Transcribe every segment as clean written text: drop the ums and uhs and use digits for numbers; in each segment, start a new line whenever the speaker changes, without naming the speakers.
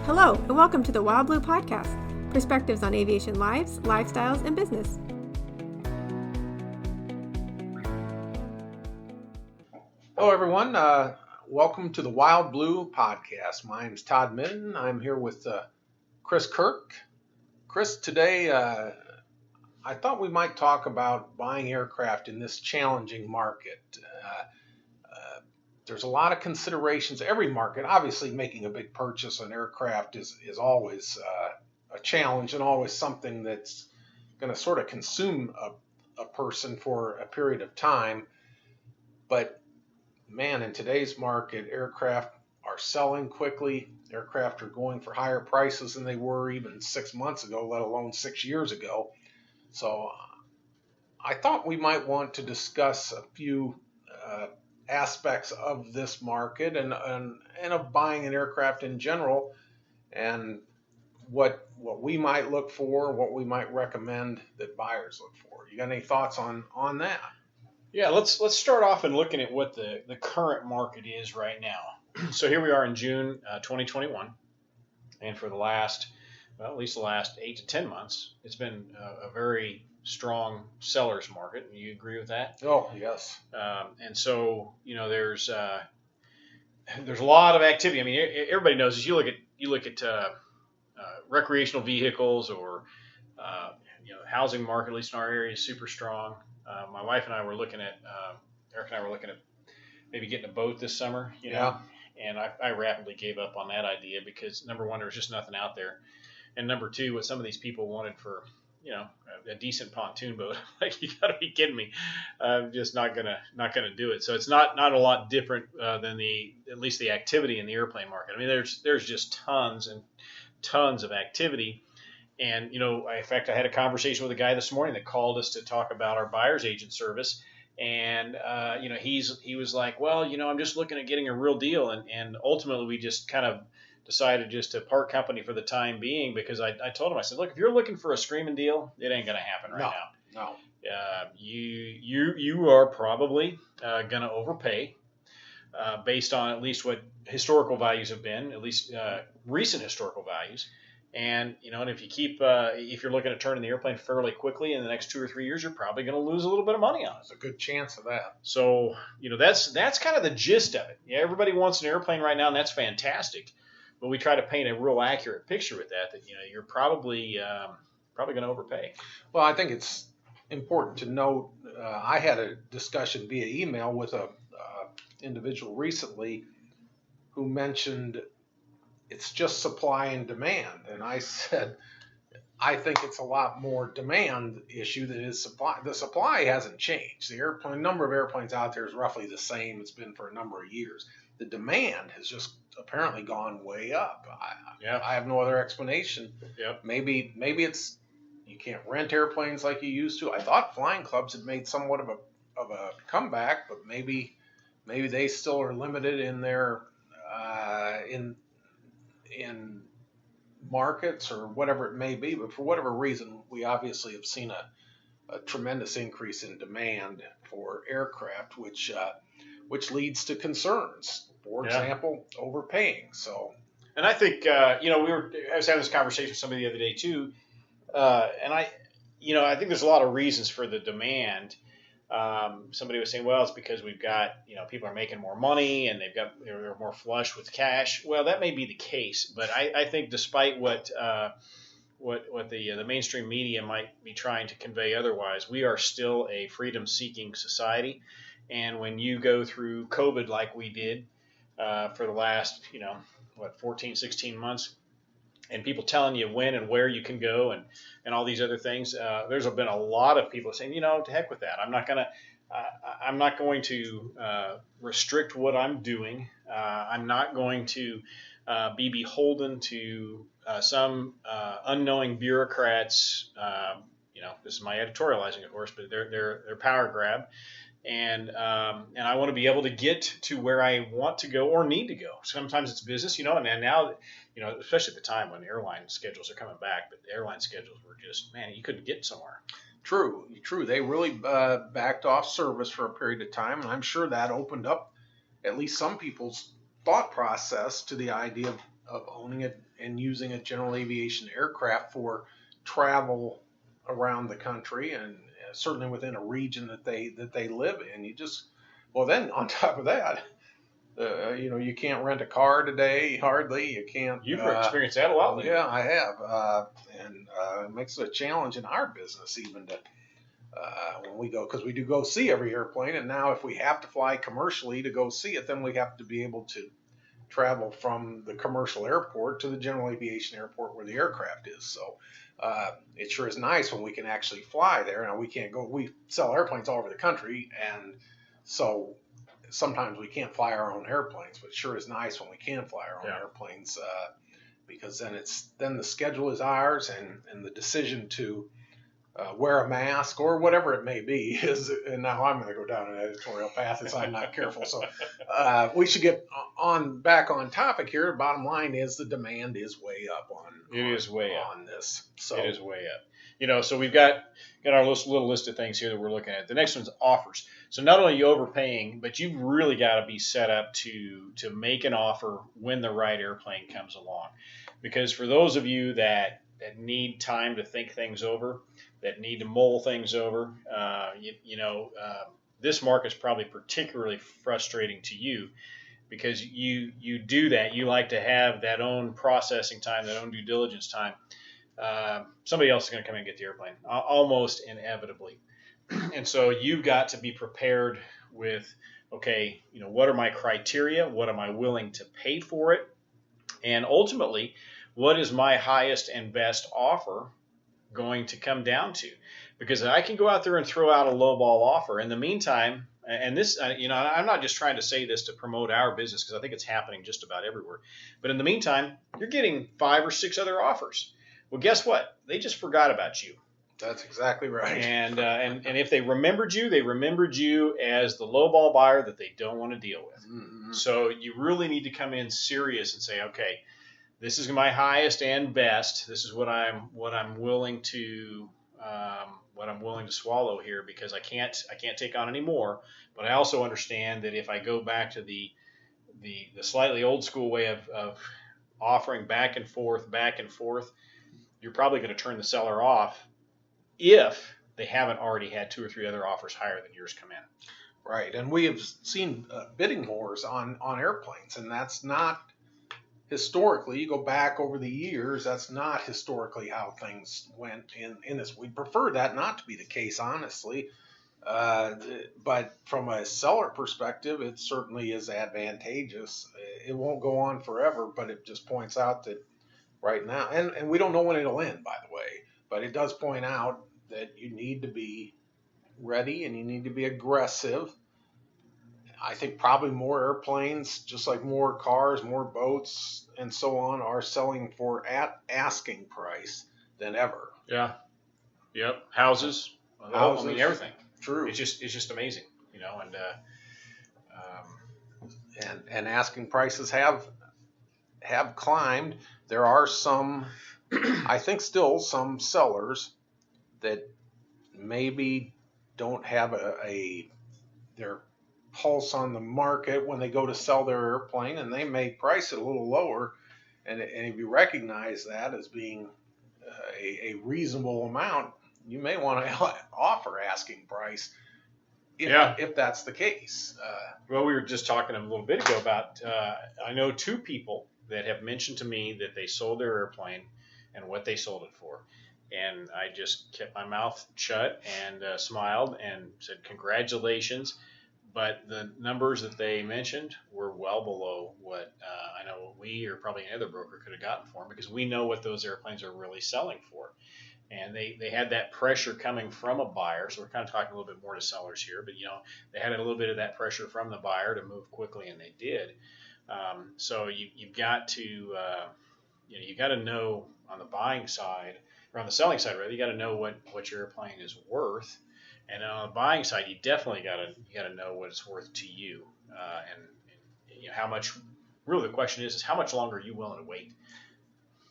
Hello, and welcome to the Wild Blue Podcast, perspectives on aviation lives, lifestyles, and business.
Hello, everyone. Welcome to the Wild Blue Podcast. My name is Todd Minton. I'm here with Chris Kirk. Chris, today I thought we might talk about buying aircraft in this challenging market. There's a lot of considerations. Every market, obviously, making a big purchase on aircraft is always a challenge and always something that's going to sort of consume a person for a period of time. But man, in today's market, aircraft are selling quickly. Aircraft are going for higher prices than they were even 6 months ago, let alone 6 years ago. So I thought we might want to discuss a few aspects of this market and of buying an aircraft in general, and what we might look for, what we might recommend that buyers look for. You got any thoughts on that?
Yeah, let's start off in looking at what the current market is right now. So here we are in June 2021, and for at least the last 8 to 10 months, it's been a very strong seller's market. You agree with that?
Oh, yes.
And so, there's a lot of activity. I mean, everybody knows this. You look at recreational vehicles or housing market, at least in our area, is super strong. My wife and I were looking at Eric and I were looking at maybe getting a boat this summer. And I rapidly gave up on that idea because number one, there was just nothing out there, and number two, what some of these people wanted for a decent pontoon boat, like, you got to be kidding me. I'm just not gonna do it. So it's not a lot different than at least the activity in the airplane market. I mean, there's just tons and tons of activity. And, in fact, I had a conversation with a guy this morning that called us to talk about our buyer's agent service. And, he was like, well, I'm just looking at getting a real deal. And ultimately, we just kind of decided just to part company for the time being, because I told him, I said, look, if you're looking for a screaming deal, it ain't going to happen right now.
No.
You are probably going to overpay based on at least what historical values have been, at least recent historical values. And, and if you if you're looking at turning the airplane fairly quickly in the next 2 or 3 years, you're probably going to lose a little bit of money on it.
There's a good chance of that.
So, that's kind of the gist of it. Yeah, everybody wants an airplane right now, and that's fantastic. But we try to paint a real accurate picture with that you're probably going to overpay.
Well, I think it's important to note, I had a discussion via email with a individual recently who mentioned it's just supply and demand. And I said, I think it's a lot more demand issue than it is supply. The supply hasn't changed. The number of airplanes out there is roughly the same it's been for a number of years. The demand has just apparently gone way up. I have no other explanation.
Yep.
Maybe it's you can't rent airplanes like you used to. I thought flying clubs had made somewhat of a comeback, but maybe they still are limited in their in markets or whatever it may be. But for whatever reason, we obviously have seen a tremendous increase in demand for aircraft, which leads to concerns. For example, overpaying. So,
and I think I was having this conversation with somebody the other day too, and I think there's a lot of reasons for the demand. Somebody was saying, well, it's because we've got people are making more money and they're more flush with cash. Well, that may be the case, but I think despite what the mainstream media might be trying to convey otherwise, we are still a freedom-seeking society. And when you go through COVID like we did for the last, 14, 16 months, and people telling you when and where you can go and all these other things, there's been a lot of people saying, to heck with that. I'm not going to restrict what I'm doing. I'm not going to be beholden to some unknowing bureaucrats. This is my editorializing, of course, but they're power grab. And I want to be able to get to where I want to go or need to go. Sometimes it's business, and now, especially at the time when airline schedules are coming back, but the airline schedules were just, man, you couldn't get somewhere.
True. They really backed off service for a period of time, and I'm sure that opened up at least some people's thought process to the idea owning it and using a general aviation aircraft for travel around the country, and certainly within a region that they live in. Then on top of that, you can't rent a car today, hardly. You can't.
You've experienced that a lot lately.
Yeah, I have, and it makes it a challenge in our business even to when we go, because we do go see every airplane, and now if we have to fly commercially to go see it, then we have to be able to travel from the commercial airport to the general aviation airport where the aircraft is. So it sure is nice when we can actually fly there. Now we can't go. We sell airplanes all over the country, and so sometimes we can't fly our own airplanes, but it sure is nice when we can fly our own airplanes, because then the schedule is ours, and the decision to wear a mask or whatever it may be is. And now I'm going to go down an editorial path if I'm not careful. So we should get back on topic here. Bottom line is the demand is way up on this. So
it is way up. So we've got our little list of things here that we're looking at. The next one's offers. So not only are you overpaying, but you've really got to be set up to make an offer when the right airplane comes along. Because for those of you that need time to think things over, that need to mull things over, this market's probably particularly frustrating to you because you do that. You like to have that own processing time, that own due diligence time. Somebody else is going to come in and get the airplane, almost inevitably. And so you've got to be prepared with, okay, what are my criteria? What am I willing to pay for it? And ultimately, what is my highest and best offer going to come down to? Because I can go out there and throw out a lowball offer. In the meantime, and this, I'm not just trying to say this to promote our business because I think it's happening just about everywhere. But in the meantime, you're getting 5 or 6 other offers. Well, guess what? They just forgot about you.
That's exactly right.
And if they remembered you as the lowball buyer that they don't want to deal with. Mm-hmm. So you really need to come in serious and say, okay, this is my highest and best. This is what I'm willing to swallow here, because I can't take on any more. But I also understand that if I go back to the slightly old school way of offering back and forth, you're probably going to turn the seller off if they haven't already had 2 or 3 other offers higher than yours come in.
Right, and we have seen bidding wars on airplanes, and that's not historically. You go back over the years, that's not historically how things went in this. We'd prefer that not to be the case, honestly. But from a seller perspective, it certainly is advantageous. It won't go on forever, but it just points out that right now, and we don't know when it'll end, by the way, but it does point out that you need to be ready and you need to be aggressive. I think probably more airplanes, just like more cars, more boats, and so on, are selling for at asking price than ever.
Yeah. Yep. Houses. I mean, everything.
True.
It's just amazing,
and asking prices have climbed. There are some, I think, still some sellers that maybe don't have their pulse on the market when they go to sell their airplane, and they may price it a little lower. And if you recognize that as being a reasonable amount, you may want to offer asking price if that's the case.
Well, we were just talking a little bit ago about, I know 2 people that have mentioned to me that they sold their airplane and what they sold it for. And I just kept my mouth shut and smiled and said, congratulations. But the numbers that they mentioned were well below what I know we or probably any other broker could have gotten for them, because we know what those airplanes are really selling for. And they had that pressure coming from a buyer. So we're kind of talking a little bit more to sellers here, but they had a little bit of that pressure from the buyer to move quickly, and they did. So you've got to you got to know on the buying side, or on the selling side rather, you got to know what your airplane is worth. And on the buying side, you definitely got to know what it's worth to you, and how much. Really, the question is how much longer are you willing to wait?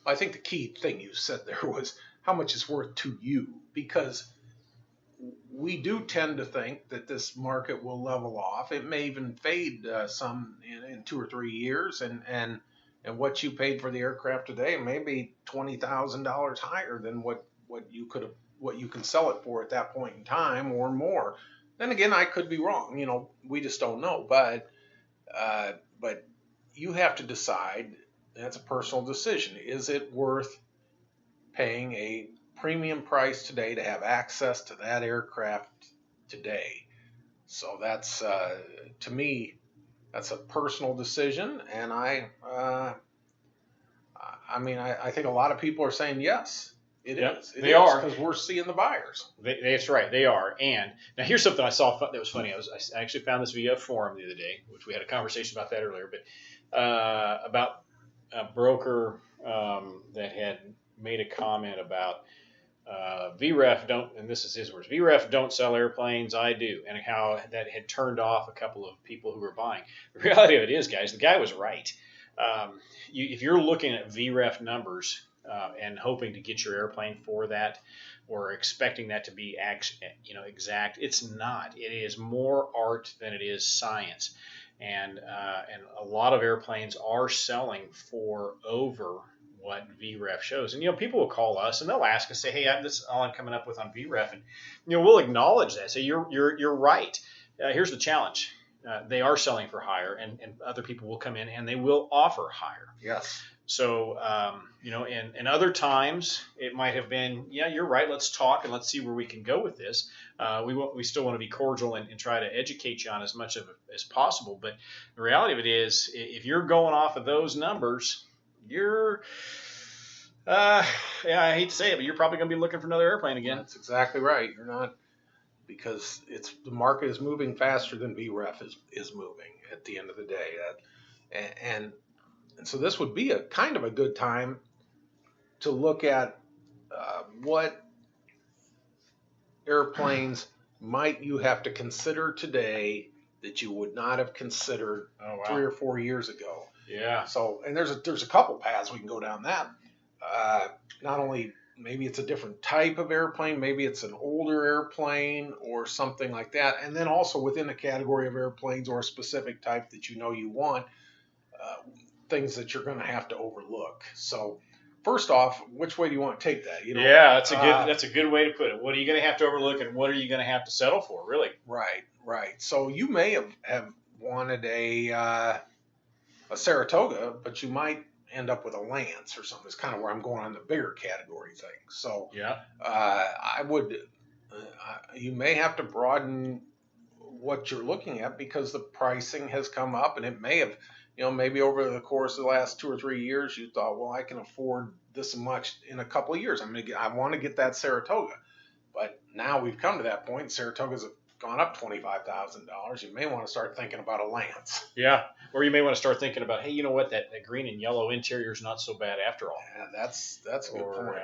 I think the key thing you said there was how much it's worth to you, because we do tend to think that this market will level off. It may even fade some in 2 or 3 years, and and what you paid for the aircraft today may be $20,000 higher than what you can sell it for at that point in time or more. Then again, I could be wrong. We just don't know. But you have to decide. That's a personal decision. Is it worth paying a premium price today to have access to that aircraft today? So that's to me, that's a personal decision, and I think a lot of people are saying yes. It is.
They are,
because we're seeing the buyers.
That's right, they are. And now here's something I saw that was funny. I actually found this via a forum the other day, which we had a conversation about that earlier, but about a broker that had made a comment about VREF don't, and this is his words, VREF don't sell airplanes, I do, and how that had turned off a couple of people who were buying. The reality of it is, guys, the guy was right. If you're looking at VREF numbers and hoping to get your airplane for that, or expecting that to be exact, it's not. It is more art than it is science, and a lot of airplanes are selling for over what VREF shows. And people will call us and they'll ask us, say, hey, this is all I'm coming up with on VREF, and we'll acknowledge that. Say, you're right. Here's the challenge. They are selling for higher, and other people will come in and they will offer higher.
Yes.
So, and other times it might have been, yeah, you're right. Let's talk and let's see where we can go with this. We still want to be cordial and try to educate you on as much of it as possible. But the reality of it is, if you're going off of those numbers, you're, I hate to say it, but you're probably going to be looking for another airplane again.
That's exactly right. You're not, because the market is moving faster than VREF is moving at the end of the day. And so this would be a kind of a good time to look at what airplanes might you have to consider today that you would not have considered 3 or 4 years ago.
Yeah.
So, and there's a couple paths we can go down that. Not only maybe it's a different type of airplane, maybe it's an older airplane or something like that. And then also within the category of airplanes or a specific type that you want, things that you're going to have to overlook. So first off, which way do you want to take that?
Yeah, that's a good way to put it. What are you going to have to overlook, and what are you going to have to settle for, really?
Right. So you may have wanted a Saratoga, but you might end up with a Lance or something. It's kind of where I'm going on the bigger category thing. So
yeah,
I would. You may have to broaden what you're looking at, because the pricing has come up, and it may have. Maybe over the course of the last 2 or 3 years, you thought, well, I can afford this much in a couple of years. I want to get that Saratoga. But now we've come to that point. Saratogas have gone up $25,000. You may want to start thinking about a Lance.
Yeah. Or you may want to start thinking about, hey, you know what? That green and yellow interior is not so bad after all.
Yeah, that's a good point.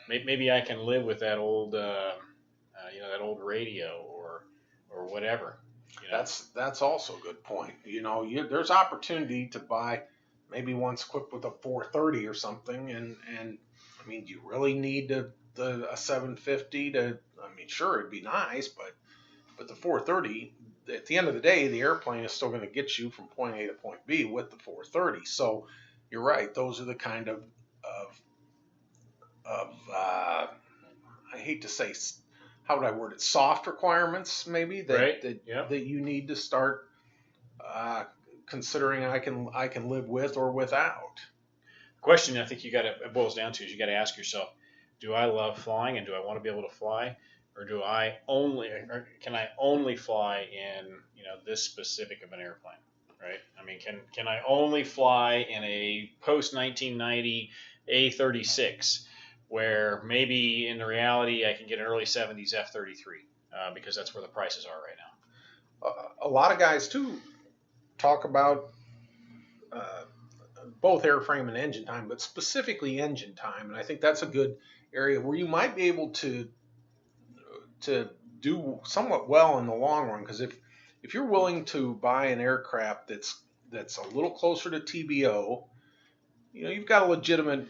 Maybe I can live with that old, that old radio or whatever.
That's also a good point. There's opportunity to buy maybe one's equipped with a 430 or something, and do you really need a 750 to? Sure, it'd be nice, but the 430, at the end of the day, the airplane is still going to get you from point A to point B with the 430. So you're right; those are the kind of I hate to say, how would I word it? Soft requirements, maybe that you need to start considering. I can live with or without.
The question I think it boils down to is you got to ask yourself: do I love flying, and do I want to be able to fly, or can I only fly in this specific of an airplane? Right? Can I only fly in a post 1990 A36? Where maybe in the reality I can get an early 70s F-33 because that's where the prices are right now.
A lot of guys, too, talk about both airframe and engine time, but specifically engine time. And I think that's a good area where you might be able to do somewhat well in the long run. Because if you're willing to buy an aircraft that's a little closer to TBO, you've got a legitimate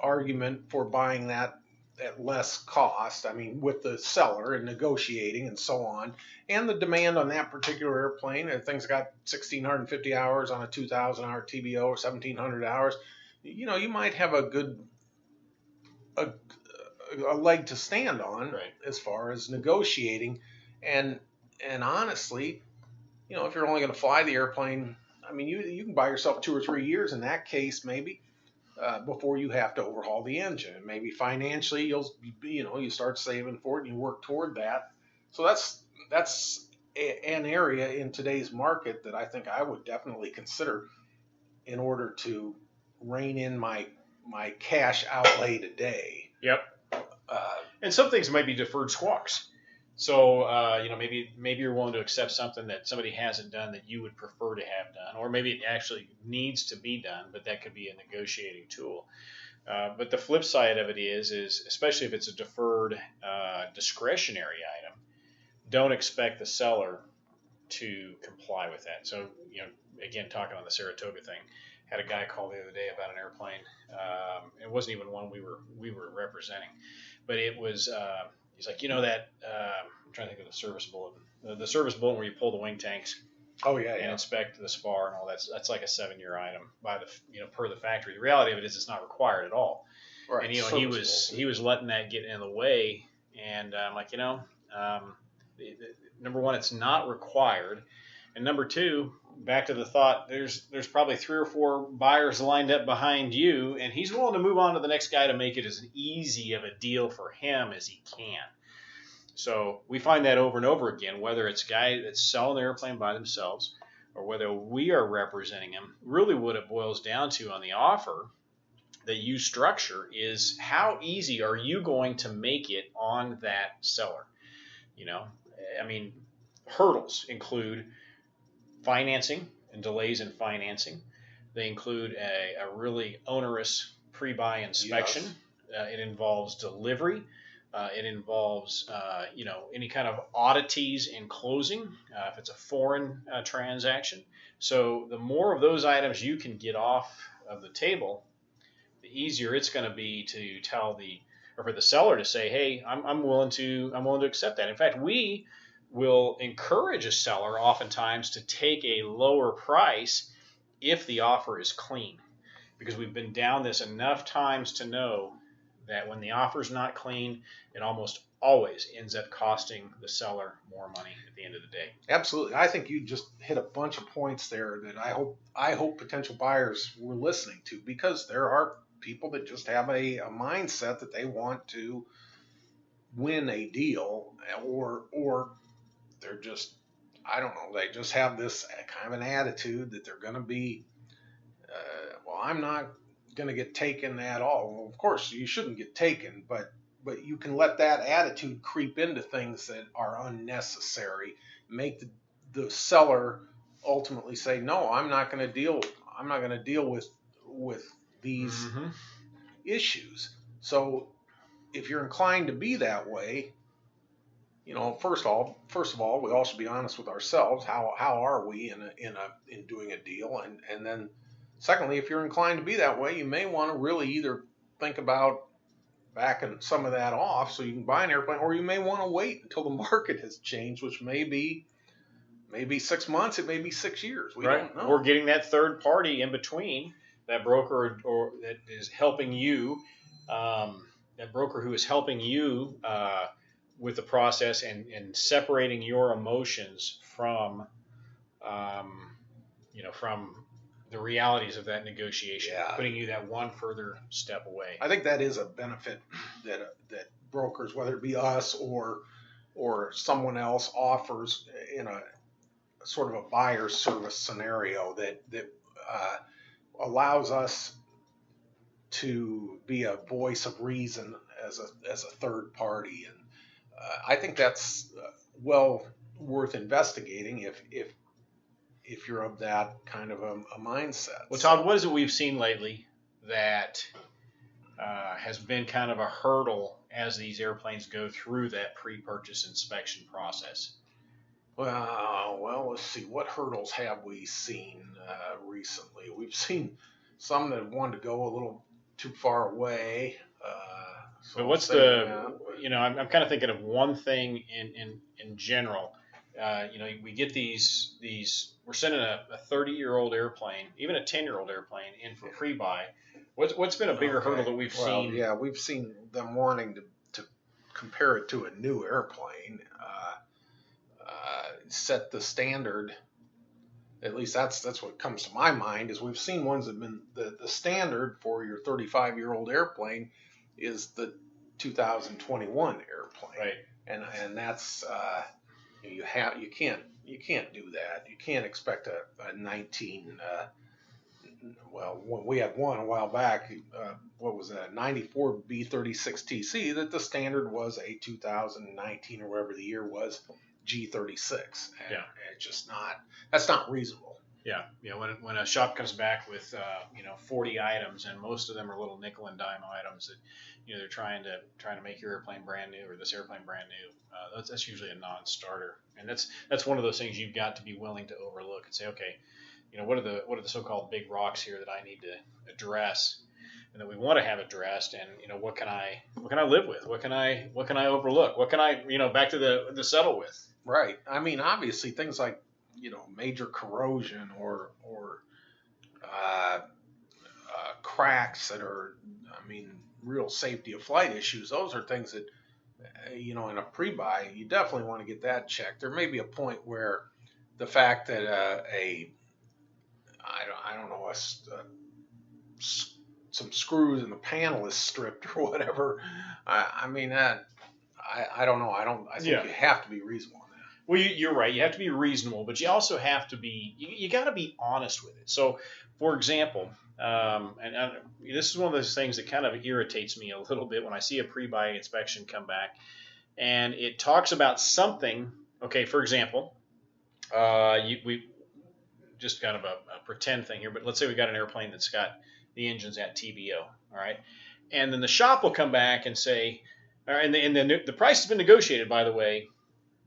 argument for buying that at less cost. I mean, with the seller and negotiating and so on, and the demand on that particular airplane. If things got 1,650 hours on a 2,000-hour TBO or 1,700 hours, you know, you might have a good a leg to stand on
Right.
as far as negotiating. And honestly, you know, if you're only going to fly the airplane, I mean, you can buy yourself 2 or 3 years in that case, maybe. Before you have to overhaul the engine. Maybe financially, you start saving for it and you work toward that. So that's an area in today's market that I think I would definitely consider in order to rein in my cash outlay today.
Yep. And some things might be deferred squawks. So, maybe you're willing to accept something that somebody hasn't done that you would prefer to have done, or maybe it actually needs to be done, but that could be a negotiating tool. But the flip side of it is especially if it's a deferred discretionary item, don't expect the seller to comply with that. So, again, talking on the Saratoga thing, had a guy call the other day about an airplane. It wasn't even one we were representing, but it was. He's like, that I'm trying to think of the service bulletin. The service bulletin where you pull the wing tanks.
Oh yeah,
and inspect the spar and all that. That's like a 7-year item by the per the factory. The reality of it is it's not required at all.
Right.
And he was letting that get in the way. And I'm like, number one, it's not required, and number two, back to the thought, there's probably 3 or 4 buyers lined up behind you, and he's willing to move on to the next guy to make it as easy of a deal for him as he can. So we find that over and over again, whether it's a guy that's selling the airplane by themselves or whether we are representing him. Really what it boils down to on the offer that you structure is how easy are you going to make it on that seller? Hurdles include financing and delays in financing. They include a really onerous pre-buy inspection. Yes. It involves delivery. It involves, any kind of oddities in closing if it's a foreign transaction. So the more of those items you can get off of the table, the easier it's going to be to for the seller to say, hey, I'm willing to accept that. In fact, we will encourage a seller oftentimes to take a lower price if the offer is clean, because we've been down this enough times to know that when the offer is not clean, it almost always ends up costing the seller more money at the end of the day.
Absolutely. I think you just hit a bunch of points there that I hope potential buyers were listening to, because there are people that just have a mindset that they want to win a deal, or they're just, I don't know, they just have this kind of an attitude that they're going to be, I'm not going to get taken at all. Well, of course, you shouldn't get taken, but you can let that attitude creep into things that are unnecessary, make the seller ultimately say, no, I'm not going to deal with these issues. So if you're inclined to be that way, first of all, we all should be honest with ourselves. How are we in doing a deal? And then secondly, if you're inclined to be that way, you may want to really either think about backing some of that off so you can buy an airplane, or you may want to wait until the market has changed, which may be 6 months, it may be 6 years. We don't know.
Or getting that third party in between, that broker or that is helping you, that broker who is helping you with the process and separating your emotions from, from the realities of that negotiation, putting you that one further step away.
I think that is a benefit that brokers, whether it be us or someone else, offers in a sort of a buyer service scenario that allows us to be a voice of reason as a third party, and I think that's well worth investigating if you're of that kind of a mindset.
Well, Todd, what is it we've seen lately that has been kind of a hurdle as these airplanes go through that pre-purchase inspection process?
Well, let's see. What hurdles have we seen recently? We've seen some that wanted to go a little too far away. So
but what's I'm kind of thinking of one thing in general. We get these we're sending a 30-year-old airplane, even a 10-year-old airplane in for pre-buy. What's been a bigger hurdle that we've seen?
Yeah, we've seen them wanting to compare it to a new airplane, set the standard. At least that's what comes to my mind. Is we've seen ones that have been the standard for your 35-year-old airplane is the 2021 airplane,
right?
And that's you can't do that. You can't expect a 19. We had one a while back. What was that? 94 B36TC. That the standard was a 2019 or whatever the year was G36. And it's just not. That's not reasonable.
Yeah. When a shop comes back with 40 items and most of them are little nickel and dime items that they're trying to make your airplane brand new or this airplane brand new. That's usually a non-starter, and that's one of those things you've got to be willing to overlook and say, okay, what are the so-called big rocks here that I need to address, and that we want to have addressed, and what can I live with? What can I overlook? What can I back to the settle with?
Right. I mean, obviously things like major corrosion or cracks that are, real safety of flight issues. Those are things that in a pre-buy you definitely want to get that checked. There may be a point where the fact that some screws in the panel is stripped or whatever. I don't know. I think you have to be reasonable on that.
Well, you're right. You have to be reasonable, but you also have to be. You got to be honest with it. So, for example, this is one of those things that kind of irritates me a little bit when I see a pre-buy inspection come back, and it talks about something. Okay, for example, we just kind of a pretend thing here, but let's say we got an airplane that's got the engines at TBO, all right, and then the shop will come back and say, and then the price has been negotiated, by the way,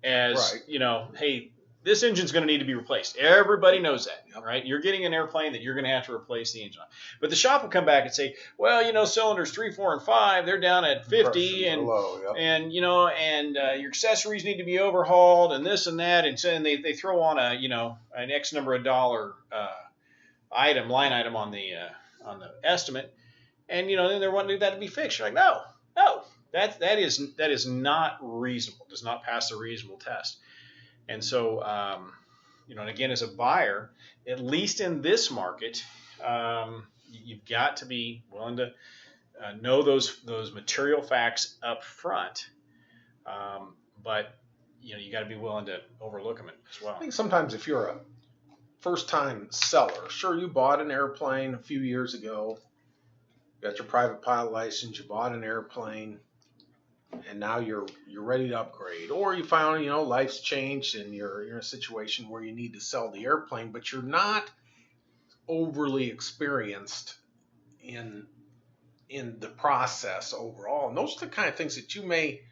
as
right.
Hey, this engine's going to need to be replaced. Everybody knows that, right? You're getting an airplane that you're going to have to replace the engine on. But the shop will come back and say, well, cylinders 3, 4, and 5, they're down at 50, and
low,
and your accessories need to be overhauled, and this and that, and so they throw on an X number of dollar line item on the estimate, and then they're wanting that to be fixed. You're like, no, that is not reasonable. Does not pass the reasonable test. And so, and again, as a buyer, at least in this market, you've got to be willing to know those material facts up front. But you got to be willing to overlook them as well.
I think sometimes if you're a first-time seller, sure, you bought an airplane a few years ago, got your private pilot license, you bought an airplane, and now you're ready to upgrade, or you found life's changed and you're in a situation where you need to sell the airplane, but you're not overly experienced in the process overall. And those are the kind of things that you may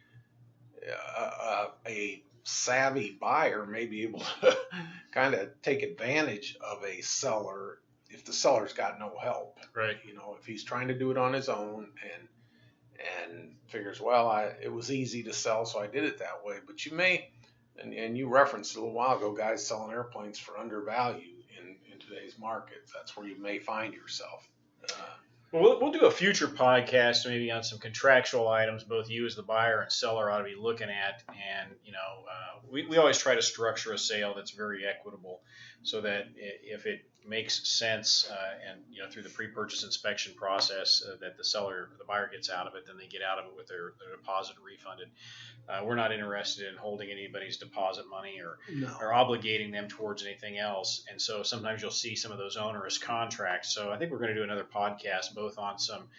a savvy buyer may be able to kind of take advantage of a seller if the seller's got no help.
Right.
If he's trying to do it on his own and figures, well, it was easy to sell, so I did it that way. But you may, and you referenced a little while ago, guys selling airplanes for undervalue in today's market. That's where you may find yourself.
Well, we'll do a future podcast maybe on some contractual items both you as the buyer and seller ought to be looking at. And, we always try to structure a sale that's very equitable so that if it makes sense and, through the pre-purchase inspection process that the buyer gets out of it, then they get out of it with their deposit refunded. We're not interested in holding anybody's deposit money or obligating them towards anything else. And so sometimes you'll see some of those onerous contracts. So I think we're going to do another podcast both on some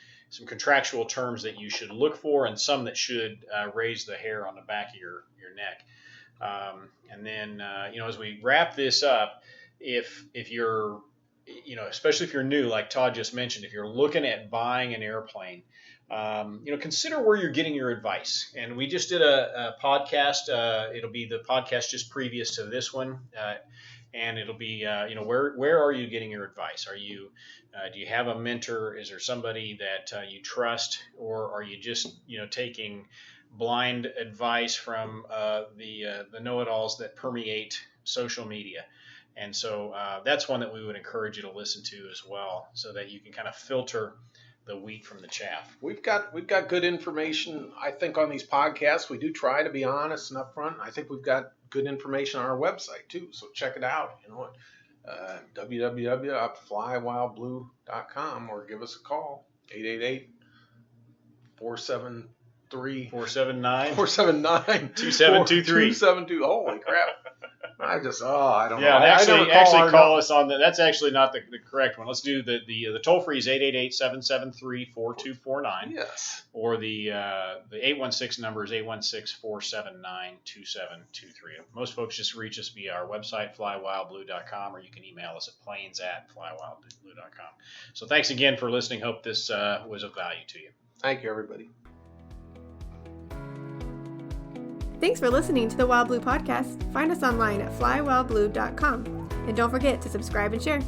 contractual terms that you should look for and some that should raise the hair on the back of your neck. And then, as we wrap this up, if you're, especially if you're new, like Todd just mentioned, if you're looking at buying an airplane, consider where you're getting your advice. And we just did a podcast. It'll be the podcast just previous to this one. And it'll be, where are you getting your advice? Are you, do you have a mentor? Is there somebody that you trust, or are you just, taking blind advice from the know-it-alls that permeate social media? And so that's one that we would encourage you to listen to as well, so that you can kind of filter the wheat from the chaff.
We've got good information, I think, on these podcasts. We do try to be honest and upfront. I think we've got good information on our website too, so check it out. www.flywildblue.com, or give us a call, 888-479 2723. Holy crap. I don't know.
Yeah, actually call us on that. That's actually not the correct one. Let's do the toll free is 888-773-4249.
Yes.
Or the 816 number is 816-479-2723. Most folks just reach us via our website, flywildblue.com, or you can email us at plains@flywildblue.com. So thanks again for listening. Hope this was of value to you.
Thank you, everybody.
Thanks for listening to the Wild Blue Podcast. Find us online at flywildblue.com. And don't forget to subscribe and share.